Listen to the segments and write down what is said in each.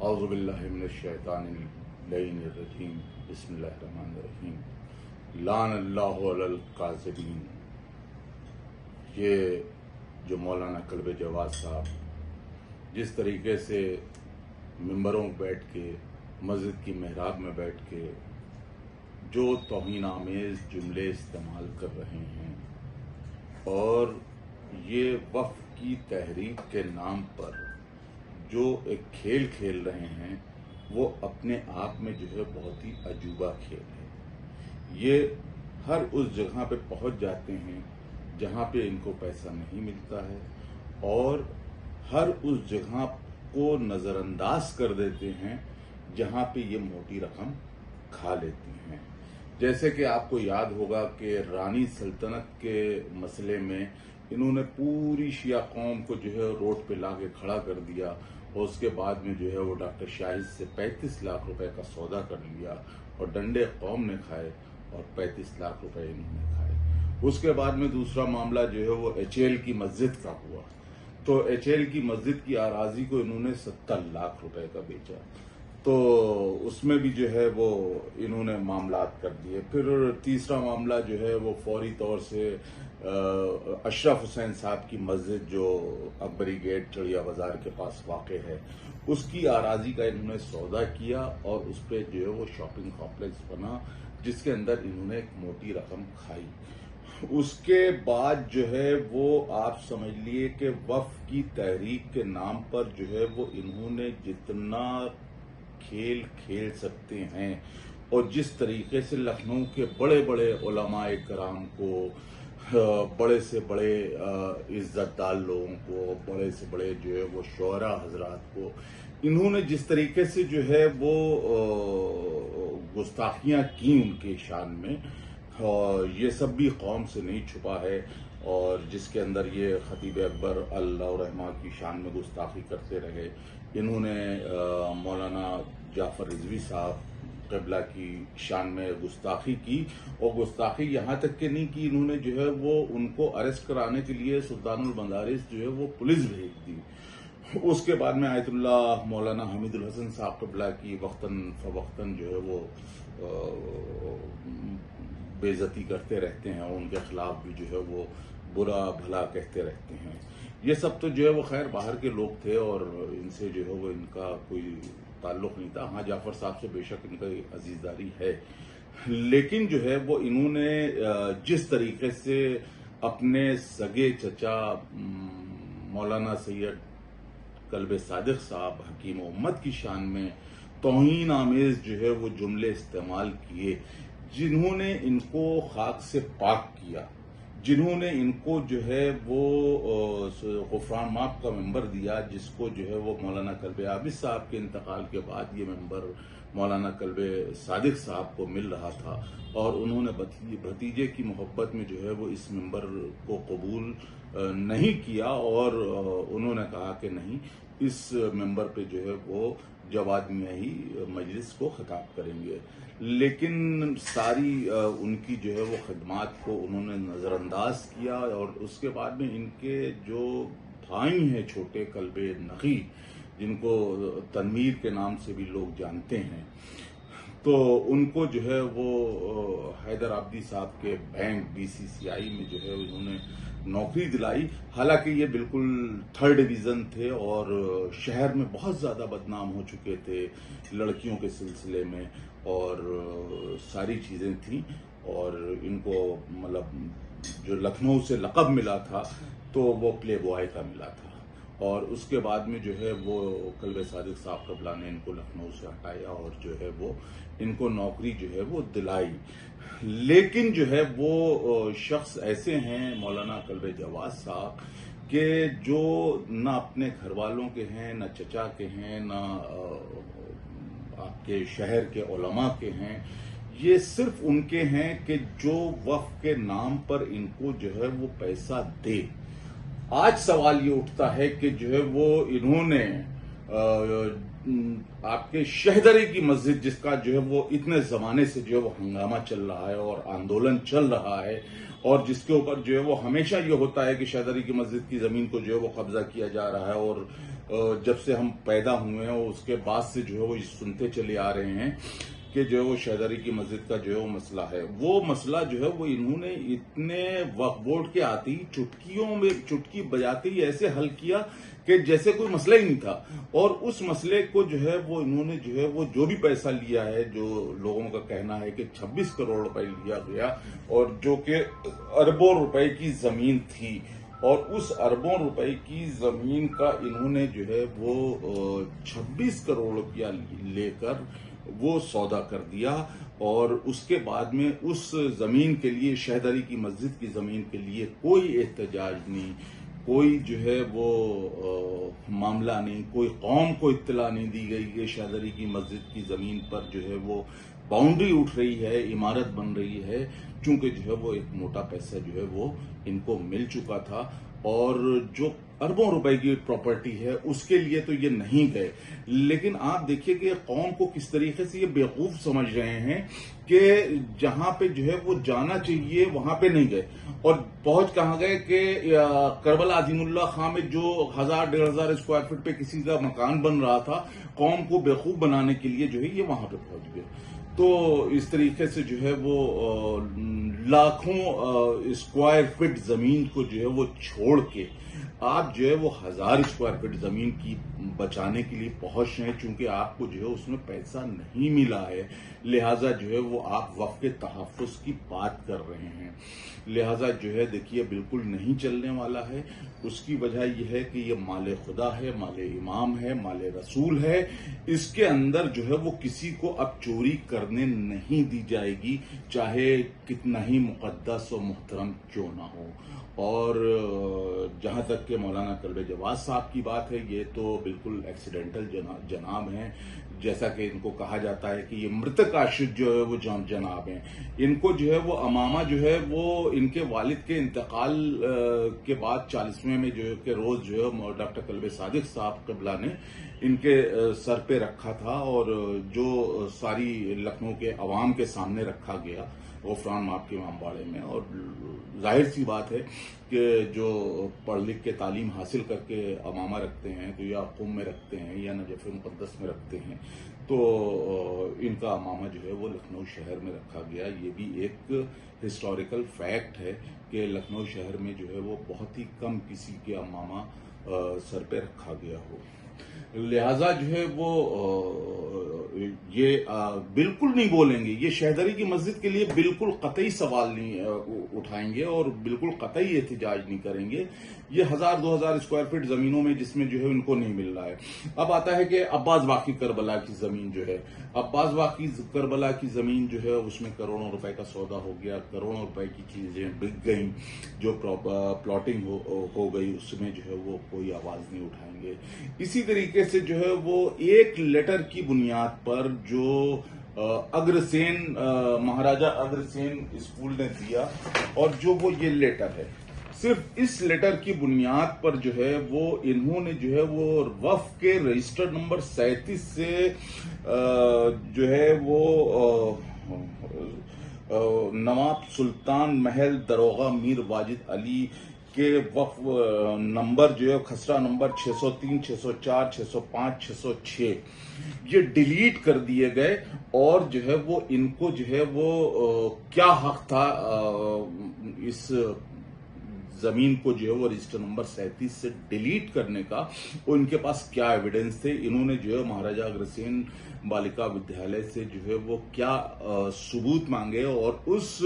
औज़ुबिल्लाहिमिनश्शैतानिर्रजीम बिस्मिल्लाहिर्रहमानिर्रहीम लानल्लाहु अलल काज़िबीन। ये जो मौलाना कल्ब जवाद साहब जिस तरीके से मिंबरों में बैठ के मस्जिद की मेहराब में बैठ के जो तौहीन आमेज़ जुमले इस्तेमाल कर रहे हैं और ये वफ़ की तहरीक के नाम पर जो एक खेल खेल रहे हैं वो अपने आप में जो है बहुत ही अजूबा खेल है। ये हर उस जगह पे पहुंच जाते हैं जहां पे इनको पैसा नहीं मिलता है और हर उस जगह को नज़रअंदाज कर देते हैं जहां पे ये मोटी रकम खा लेती हैं। जैसे कि आपको याद होगा कि रानी सल्तनत के मसले में इन्होंने पूरी शिया कौम को जो है रोड पे लाके खड़ा कर दिया और उसके बाद में जो है वो डॉक्टर शाहिद से 35 लाख रुपए का सौदा कर लिया और डंडे कौम ने खाए और 35 लाख रुपए इन्होंने खाए। उसके बाद में दूसरा मामला जो है वो HL की मस्जिद का हुआ तो HL की मस्जिद की आराजी को इन्होंने 70 लाख रुपए का बेचा तो उसमें भी जो है वो इन्होंने मामलात कर दिए। फिर तीसरा मामला जो है वो फौरी तौर से अशरफ हुसैन साहब की मस्जिद जो अकबरी गेट चढ़िया बाजार के पास वाक़ है उसकी आराजी का इन्होंने सौदा किया और उस पर जो है वो शॉपिंग कॉम्प्लेक्स बना जिसके अंदर इन्होंने एक मोटी रकम खाई। उसके बाद जो है वो आप समझ लिए कि वफ़ की तहरीक के नाम पर जो है वो इन्होंने जितना खेल खेल सकते हैं और जिस तरीके से लखनऊ के बड़े बड़े उलमाए कराम को, बड़े से बड़े इज्जतदार लोगों को, बड़े से बड़े जो है वो शोरा हजरात को इन्होंने जिस तरीके से जो है वो गुस्ताखियां की उनके शान में, ये सब भी कौम से नहीं छुपा है। और जिसके अंदर ये खतीब अकबर अल्लाह रहमा की शान में गुस्ताखी करते रहे। इन्होंने मौलाना जाफर रिजवी साहब क़िबला की शान में गुस्ताखी की और गुस्ताखी यहाँ तक के नहीं की, इन्होंने जो है वो उनको अरेस्ट कराने के लिए सुल्तानुल मदारिस जो है वो पुलिस भेज दी। उसके बाद में आयतुल्लाह मौलाना हमीदुल हसन साहब क़िबला की वक्तन फवक्तन जो है वो बेइज्जती करते रहते हैं और उनके खिलाफ भी जो है वो बुरा भला कहते रहते हैं। ये सब तो जो है वो खैर बाहर के लोग थे और इनसे जो है वो इनका कोई ताल्लुक नहीं था। हाँ, जाफर साहब से बेशक इनका अजीजदारी है, लेकिन जो है वो इन्होंने जिस तरीके से अपने सगे चचा मौलाना सैयद कल्ब सादिक साहब हकीम उम्मत की शान में तौहीन आमेज जो है वो जुमले इस्तेमाल किए, जिन्होंने इनको खाक से पाक किया, जिन्होंने इनको जो है वो गुफरान माफ का मेंबर दिया, जिसको जो है वो मौलाना कल्ब आबिद साहब के इंतकाल के बाद ये मेंबर मौलाना कल्ब सादिक साहब को मिल रहा था और उन्होंने भतीजे की मोहब्बत में जो है वो इस मेंबर को कबूल नहीं किया और उन्होंने कहा कि नहीं, इस मेंबर पे जो है वो जवाद में ही मजलिस को खिताब करेंगे। लेकिन सारी उनकी जो है वो खिदमात को उन्होंने नज़रअंदाज किया और उसके बाद में इनके जो भाई हैं छोटे कल्ब नकी, जिनको तनवीर के नाम से भी लोग जानते हैं, तो उनको जो है वो हैदर आबदी साहब के बैंक BCCI में जो है उन्होंने नौकरी दिलाई। हालांकि ये बिल्कुल 3rd डिवीज़न थे और शहर में बहुत ज़्यादा बदनाम हो चुके थे लड़कियों के सिलसिले में और सारी चीज़ें थी और इनको मतलब जो लखनऊ से लक़ब मिला था तो वो प्ले बॉय का मिला था और उसके बाद में जो है वो कल्ब सादिक साहब क़िबला ने इनको लखनऊ से हटाया और जो है वो इनको नौकरी जो है वो दिलाई। लेकिन जो है वो शख्स ऐसे हैं मौलाना कल्ब जवाद साहब के जो न अपने घर वालों के हैं, न चचा के हैं, न आपके शहर के उलमा के हैं, ये सिर्फ उनके हैं कि जो वफ़ के नाम पर इनको जो है वो पैसा दे। आज सवाल ये उठता है कि जो है वो इन्होंने आपके शहदरी की मस्जिद, जिसका जो है वो इतने जमाने से जो है वो हंगामा चल रहा है और आंदोलन चल रहा है, और जिसके ऊपर जो है वो हमेशा ये होता है कि शहदरी की मस्जिद की जमीन को जो है वो कब्जा किया जा रहा है, और जब से हम पैदा हुए हैं उसके बाद से जो है वो सुनते चले आ रहे हैं कि जो है वो शहदरी की मस्जिद का जो है वो मसला है। वो मसला जो है वो इन्होंने इतने वक्फ बोर्ड के आते ही चुटकियों में चुटकी बजाते ही ऐसे हल किया कि जैसे कोई मसला ही नहीं था। और उस मसले को जो है वो इन्होंने जो है वो जो भी पैसा लिया है, जो लोगों का कहना है कि 26 करोड़ रुपए लिया गया, और जो कि अरबों रुपए की जमीन थी, और उस अरबों रुपए की जमीन का इन्होंने जो है वो 26 करोड़ रुपया लेकर वो सौदा कर दिया। और उसके बाद में उस जमीन के लिए, शहदरी की मस्जिद की जमीन के लिए कोई एहतजाज नहीं, कोई जो है वो मामला नहीं, कोई कौम को इत्तला नहीं दी गई कि शहदरी की मस्जिद की जमीन पर जो है वो बाउंड्री उठ रही है, इमारत बन रही है, चूंकि जो है वो एक मोटा पैसा जो है वो इनको मिल चुका था। और जो अरबों रुपए की प्रॉपर्टी है उसके लिए तो ये नहीं गए। लेकिन आप देखिए कि कौम को किस तरीके से ये बेवकूफ समझ रहे हैं कि जहां पे जो है वो जाना चाहिए वहां पे नहीं गए, और पहुंच कहां गए कि करबला अजीमुल्लाह खां में जो 1000-1500 स्क्वायर फीट पे किसी का मकान बन रहा था, कौम को बेवकूफ बनाने के लिए जो है ये वहां पे पहुंच गए। तो इस तरीके से जो है वो लाखों स्क्वायर फीट जमीन को जो है वो छोड़ के आप जो है वो 1000 स्क्वायर फीट जमीन की बचाने के लिए पहुंच रहे हैं, चूंकि आपको जो है उसमें पैसा नहीं मिला है, लिहाजा जो है वो आप वक्फ के तहफ़्फ़ुज़ की बात कर रहे हैं। लिहाजा जो है देखिए बिल्कुल नहीं चलने वाला है। उसकी वजह यह है कि ये माले खुदा है, माले इमाम है, माले रसूल है। इसके अंदर जो है वो किसी को अब चोरी करने नहीं दी जाएगी, चाहे कितना ही मुकद्दस और मुहतरम क्यों ना हो। और जहां तक के मौलाना कल्बे जवाद साहब की बात है, ये तो बिल्कुल एक्सीडेंटल जनाब हैं। जैसा कि इनको कहा जाता है कि ये मृतक आशिक जो है वो जनाब हैं। इनको जो है वो अमामा जो है वो इनके वालिद के इंतकाल के बाद 40वें में जो है कि रोज जो है डॉक्टर कल्बे सादिक साहब कबला ने इनके सर पे रखा था, और जो सारी लखनऊ के अवाम के सामने रखा गया गफरान माफ के इमामबाड़े में। और जाहिर सी बात है कि जो पढ़ लिख के तालीम हासिल करके अमामा रखते हैं, तो या कुम में रखते हैं या नजफ़ मुक़द्दस में रखते हैं, तो इनका अमामा जो है वो लखनऊ शहर में रखा गया। ये भी एक हिस्टोरिकल फैक्ट है कि लखनऊ शहर में जो है वो बहुत ही कम किसी के अमामा सर पे रखा गया हो। लिहाजा जो है वो ये बिल्कुल नहीं बोलेंगे, ये शहदरी की मस्जिद के लिए बिल्कुल कतई सवाल नहीं उठाएंगे और बिल्कुल कतई एहतजाज नहीं करेंगे। ये 1000-2000 स्क्वायर फीट जमीनों में जिसमें जो है उनको नहीं मिल रहा है। अब आता है कि अब्बास बाकी करबला की जमीन जो है, अब्बास बाकी करबला की जमीन जो है उसमें करोड़ों रुपए का सौदा हो गया, करोड़ों रुपए की चीजें बिक गई, जो प्लॉटिंग हो गई, उसमें जो है वो कोई आवाज नहीं उठाएंगे। इसी तरीके से जो है वो एक लेटर की बुनियाद पर जो अग्रसेन महाराजा अग्रसेन स्कूल ने दिया, और जो वो ये लेटर है, सिर्फ इस लेटर की बुनियाद पर जो है वो इन्होंने जो है वो वक्फ के रजिस्टर नंबर 37 से जो है वो नवाब सुल्तान महल दरोगा मीर वाजिद अली के वक्फ नंबर जो है खसरा नंबर 603, 604, 605, 606 ये डिलीट कर दिए गए। और जो है वो इनको जो है वो क्या हक था इस जमीन को जो है वो रजिस्टर नंबर 37 से डिलीट करने का, उनके पास क्या एविडेंस थे, इन्होंने जो है महाराजा अग्रसेन बालिका विद्यालय से जो है वो क्या सबूत मांगे, और उस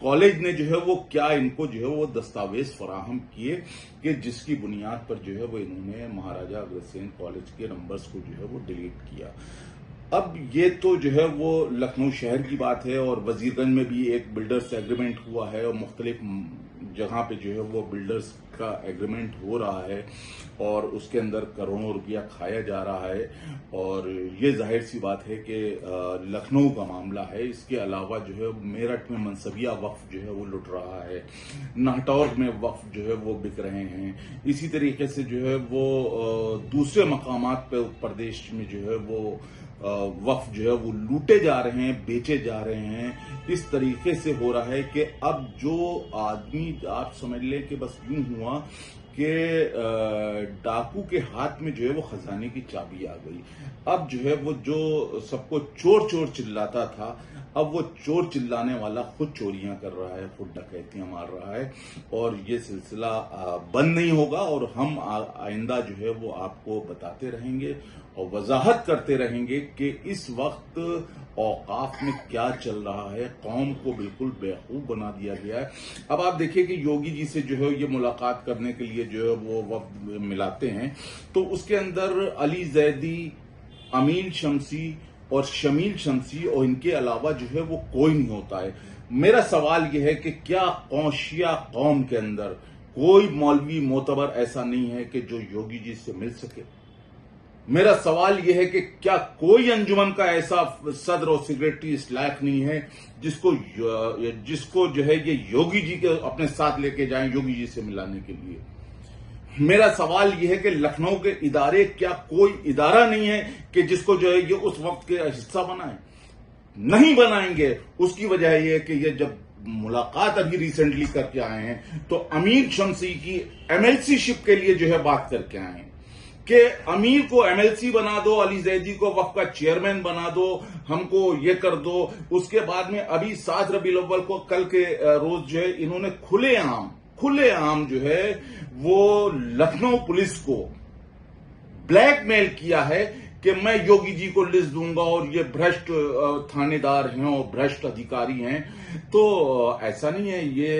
कॉलेज ने जो है वो क्या इनको जो है वो दस्तावेज फराहम किए कि जिसकी बुनियाद पर जो है वो इन्होंने महाराजा अग्रसेन कॉलेज के नंबर्स को जो है वो डिलीट किया। अब ये तो जो है वो लखनऊ शहर की बात है, और वजीरगंज में भी एक बिल्डर्स एग्रीमेंट हुआ है, और मुख्तलिफ जगह पे जो है वो बिल्डर्स का एग्रीमेंट हो रहा है और उसके अंदर करोड़ों रुपया खाया जा रहा है। और ये जाहिर सी बात है कि लखनऊ का मामला है। इसके अलावा जो है मेरठ में मनसबिया वक्फ जो है वो लुट रहा है, नाहटौर में वक्फ जो है वो बिक रहे हैं। इसी तरीके से जो है वो दूसरे मकामात पे प्रदेश में जो है वो वक्फ जो है वो लूटे जा रहे हैं, बेचे जा रहे हैं। इस तरीके से हो रहा है कि अब जो आदमी, आप समझ लें कि बस यूं हुआ कि डाकू के हाथ में जो है वो खजाने की चाबी आ गई। अब जो है वो जो सबको चोर चोर चिल्लाता था, अब वो चोर चिल्लाने वाला खुद चोरियां कर रहा है, खुद डकैतियां मार रहा है। और ये सिलसिला बंद नहीं होगा और हम आइंदा जो है वो आपको बताते रहेंगे और वजाहत करते रहेंगे कि इस वक्त औकाफ में क्या चल रहा है। कौम को बिल्कुल बेवकूफ बना दिया गया है। अब आप देखिए कि योगी जी से जो है ये मुलाकात करने के लिए जो है वो वक्त मिलाते हैं, तो उसके अंदर अली जैदी, अमीन शमसी और शमील शमसी और इनके अलावा जो है वो कोई नहीं होता है। मेरा सवाल यह है कि क्या शिया कौम के अंदर कोई मौलवी मोतबर ऐसा नहीं है कि जो योगी जी से मिल सके? मेरा सवाल यह है कि क्या कोई अंजुमन का ऐसा सदर और सेक्रेटरी इस लायक नहीं है जिसको जो है ये योगी जी के अपने साथ लेके जाएं योगी जी से मिलाने के लिए? मेरा सवाल यह है कि लखनऊ के इदारे, क्या कोई इदारा नहीं है कि जिसको जो है ये उस वक्त के हिस्सा बनाए? नहीं बनाएंगे। उसकी वजह यह है कि ये जब मुलाकात अभी रिसेंटली करके आए हैं तो अमीर शमसी की एमएलसी शिप के लिए जो है बात करके आए हैं कि अमीर को एमएलसी बना दो, अली जैदी को वक्फ का चेयरमैन बना दो, हमको ये कर दो। उसके बाद में अभी 7 रबीउल अव्वल को कल के रोज जो है इन्होंने खुलेआम जो है वो लखनऊ पुलिस को ब्लैकमेल किया है कि मैं योगी जी को लिस्ट दूंगा और ये भ्रष्ट थानेदार हैं और भ्रष्ट अधिकारी हैं। तो ऐसा नहीं है, ये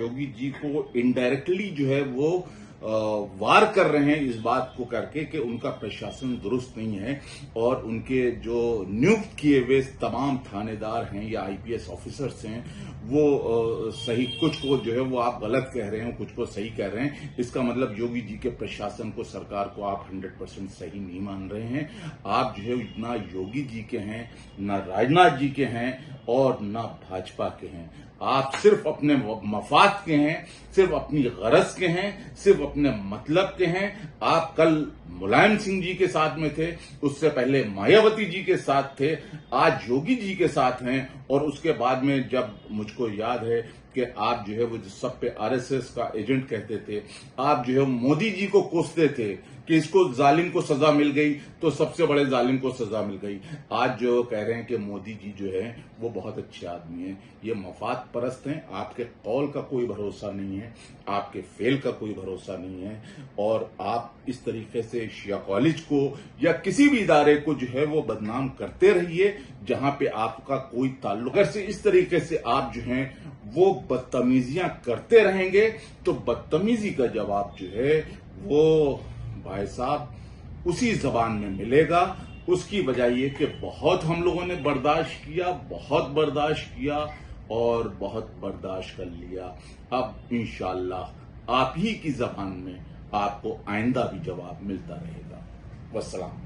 योगी जी को इनडायरेक्टली जो है वो वार कर रहे हैं इस बात को करके कि उनका प्रशासन दुरुस्त नहीं है और उनके जो नियुक्त किए हुए तमाम थानेदार हैं या आईपीएस ऑफिसर्स हैं वो सही, कुछ को जो है वो आप गलत कह रहे हैं, कुछ को सही कह रहे हैं। इसका मतलब योगी जी के प्रशासन को, सरकार को आप 100% सही नहीं मान रहे हैं। आप जो है ना योगी जी के हैं, ना राजनाथ जी के हैं और ना भाजपा के हैं। आप सिर्फ अपने मफाद के हैं, सिर्फ अपनी गरज के हैं, सिर्फ अपने मतलब के हैं। आप कल मुलायम सिंह जी के साथ में थे, उससे पहले मायावती जी के साथ थे, आज योगी जी के साथ हैं। और उसके बाद में जब मुझको याद है कि आप जो है वो सब पे आरएसएस का एजेंट कहते थे, आप जो है मोदी जी को कोसते थे कि इसको जालिम को सजा मिल गई तो सबसे बड़े जालिम को सजा मिल गई। आज जो कह रहे हैं कि मोदी जी जो है वो बहुत अच्छे आदमी हैं, ये मफाद परस्त हैं। आपके कौल का कोई भरोसा नहीं है, आपके फेल का कोई भरोसा नहीं है। और आप इस तरीके से शिया कॉलेज को या किसी भी इदारे को जो है वो बदनाम करते रहिए जहां पे आपका कोई ताल्लुक। अगर से इस तरीके से आप जो हैं वो बदतमीजियां करते रहेंगे तो बदतमीजी का जवाब जो है वो भाई साहब उसी जबान में मिलेगा। उसकी वजह यह कि बहुत हम लोगों ने बर्दाश्त किया, बहुत बर्दाश्त किया और बहुत बर्दाश्त कर लिया। अब इंशाअल्लाह आप ही की जबान में आपको आइंदा भी जवाब मिलता रहेगा। वस्सलाम।